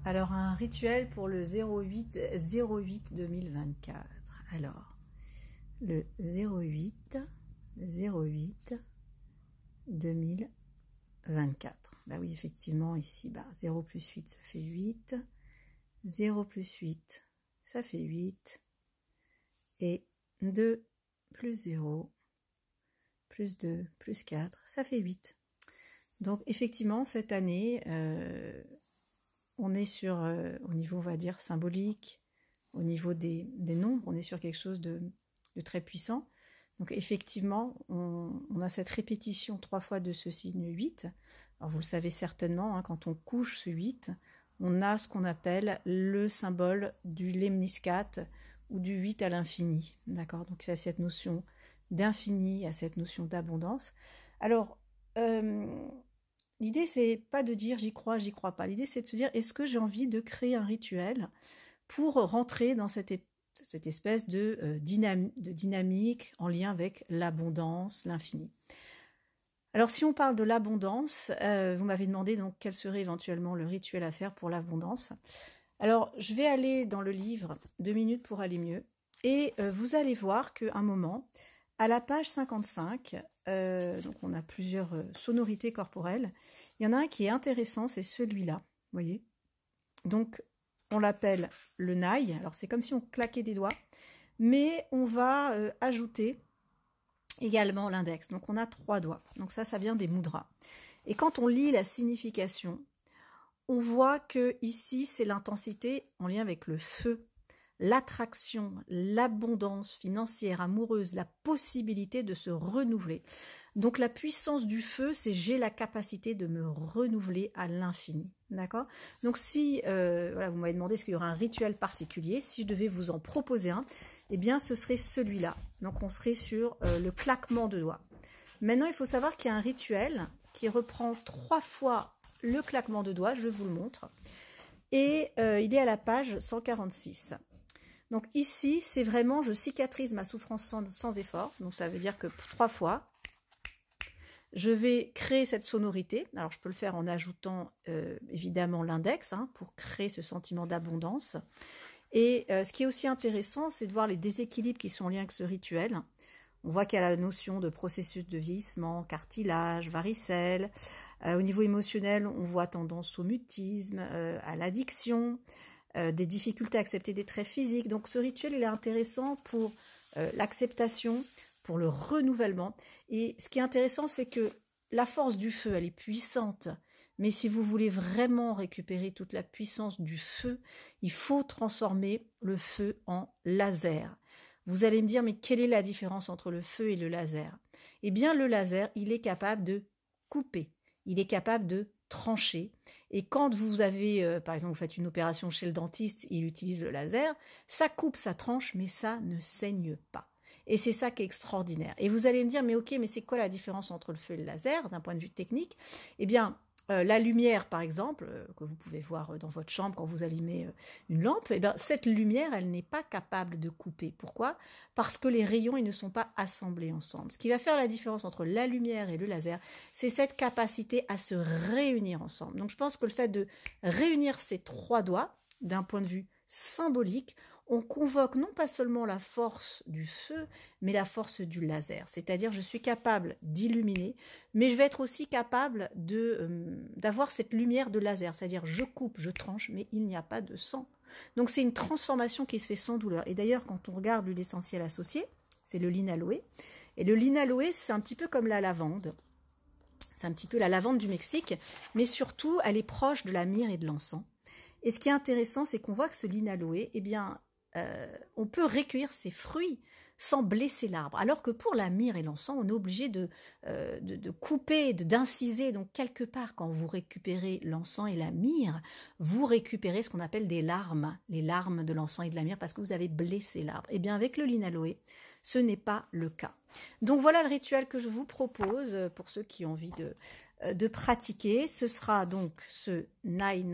Alors, un rituel pour le 08-08-2024. Alors, le 08-08-2024. Bah oui, effectivement, ici, 0 plus 8, ça fait 8. 0 plus 8, ça fait 8. Et 2 plus 0, plus 2, plus 4, ça fait 8. Donc, effectivement, cette année, on est sur, au niveau, on va dire, symbolique, au niveau des nombres, on est sur quelque chose de très puissant. Donc, effectivement, on a cette répétition 3 fois de ce signe 8. Alors, vous le savez certainement, hein, quand on couche ce 8, on a ce qu'on appelle le symbole du lemniscate ou du 8 à l'infini. D'accord? Donc, il y a cette notion d'infini, il y a cette notion d'abondance. Alors, l'idée, c'est pas de dire j'y crois pas. L'idée, c'est de se dire est-ce que j'ai envie de créer un rituel pour rentrer dans cette espèce de dynamique en lien avec l'abondance, l'infini. Alors, si on parle de l'abondance, vous m'avez demandé donc quel serait éventuellement le rituel à faire pour l'abondance. Alors, je vais aller dans le livre 2 minutes pour aller mieux et vous allez voir qu'à un moment, à la page 55, donc on a plusieurs sonorités corporelles. Il y en a un qui est intéressant, c'est celui-là, vous voyez. Donc, on l'appelle le naï. Alors, c'est comme si on claquait des doigts, mais on va ajouter également l'index. Donc, on a 3 doigts. Donc, ça vient des mudras. Et quand on lit la signification, on voit que ici, c'est l'intensité en lien avec le feu, l'attraction, l'abondance financière, amoureuse, la possibilité de se renouveler. Donc la puissance du feu, c'est j'ai la capacité de me renouveler à l'infini. D'accord? Donc si, voilà, vous m'avez demandé est-ce qu'il y aura un rituel particulier, si je devais vous en proposer un, eh bien ce serait celui-là. Donc on serait sur le claquement de doigts. Maintenant, il faut savoir qu'il y a un rituel qui reprend 3 fois le claquement de doigts, je vous le montre. Et il est à la page 146. Donc ici, c'est vraiment, je cicatrise ma souffrance sans effort. Donc ça veut dire que 3 fois, je vais créer cette sonorité. Alors je peux le faire en ajoutant évidemment l'index pour créer ce sentiment d'abondance. Et ce qui est aussi intéressant, c'est de voir les déséquilibres qui sont en lien avec ce rituel. On voit qu'il y a la notion de processus de vieillissement, cartilage, varicelle. Au niveau émotionnel, on voit tendance au mutisme, à l'addiction, des difficultés à accepter des traits physiques. Donc ce rituel, il est intéressant pour l'acceptation, pour le renouvellement. Et ce qui est intéressant, c'est que la force du feu, elle est puissante. Mais si vous voulez vraiment récupérer toute la puissance du feu, il faut transformer le feu en laser. Vous allez me dire, mais quelle est la différence entre le feu et le laser? Eh bien, le laser, il est capable de couper. Il est capable de trancher. Et quand vous avez, par exemple, vous faites une opération chez le dentiste, il utilise le laser, ça coupe, ça tranche, mais ça ne saigne pas. Et c'est ça qui est extraordinaire. Et vous allez me dire, mais ok, mais c'est quoi la différence entre le feu et le laser, d'un point de vue technique? Eh bien, la lumière, par exemple, que vous pouvez voir dans votre chambre quand vous allumez une lampe, eh bien, cette lumière, elle n'est pas capable de couper. Pourquoi? Parce que les rayons, ils ne sont pas assemblés ensemble. Ce qui va faire la différence entre la lumière et le laser, c'est cette capacité à se réunir ensemble. Donc, je pense que le fait de réunir ces 3 doigts, d'un point de vue symbolique, on convoque non pas seulement la force du feu, mais la force du laser. C'est-à-dire, je suis capable d'illuminer, mais je vais être aussi capable d'avoir cette lumière de laser. C'est-à-dire, je coupe, je tranche, mais il n'y a pas de sang. Donc, c'est une transformation qui se fait sans douleur. Et d'ailleurs, quand on regarde l'huile essentielle associée, c'est le linaloé. Et le linaloé, c'est un petit peu comme la lavande. C'est un petit peu la lavande du Mexique, mais surtout, elle est proche de la myrrhe et de l'encens. Et ce qui est intéressant, c'est qu'on voit que ce linaloé, eh bien, on peut recueillir ses fruits sans blesser l'arbre. Alors que pour la myrrhe et l'encens, on est obligé de couper, d'inciser. Donc, quelque part, quand vous récupérez l'encens et la myrrhe, vous récupérez ce qu'on appelle des larmes, les larmes de l'encens et de la myrrhe, parce que vous avez blessé l'arbre. Eh bien, avec le linaloé, ce n'est pas le cas. Donc, voilà le rituel que je vous propose pour ceux qui ont envie de pratiquer. Ce sera donc ce Nai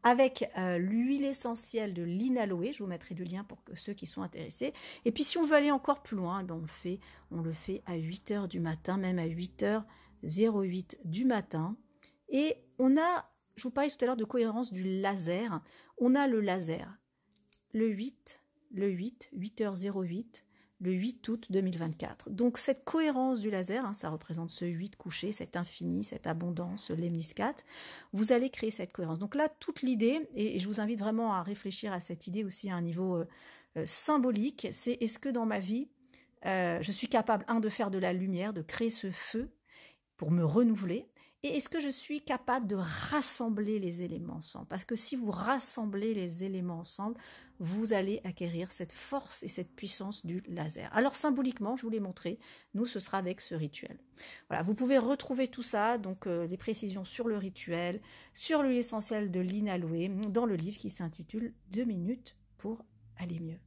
avec l'huile essentielle de linaloé. Je vous mettrai le lien pour que ceux qui sont intéressés. Et puis si on veut aller encore plus loin, ben on le fait à 8h du matin, même à 8h08 du matin. Et on a je vous parlais tout à l'heure de cohérence du laser. On a le laser, le 8, 8h08, le 8 août 2024. Donc cette cohérence du laser, hein, ça représente ce 8 couché, cet infini, cette abondance, ce lemniscate. Vous allez créer cette cohérence. Donc là, toute l'idée, et je vous invite vraiment à réfléchir à cette idée aussi à un niveau symbolique, c'est est-ce que dans ma vie, je suis capable, de faire de la lumière, de créer ce feu pour me renouveler, et est-ce que je suis capable de rassembler les éléments ensemble? Parce que si vous rassemblez les éléments ensemble, vous allez acquérir cette force et cette puissance du laser. Alors symboliquement, je vous l'ai montré, nous ce sera avec ce rituel. Voilà, vous pouvez retrouver tout ça, donc les précisions sur le rituel, sur l'huile essentielle de l'inaloé, dans le livre qui s'intitule 2 minutes pour aller mieux.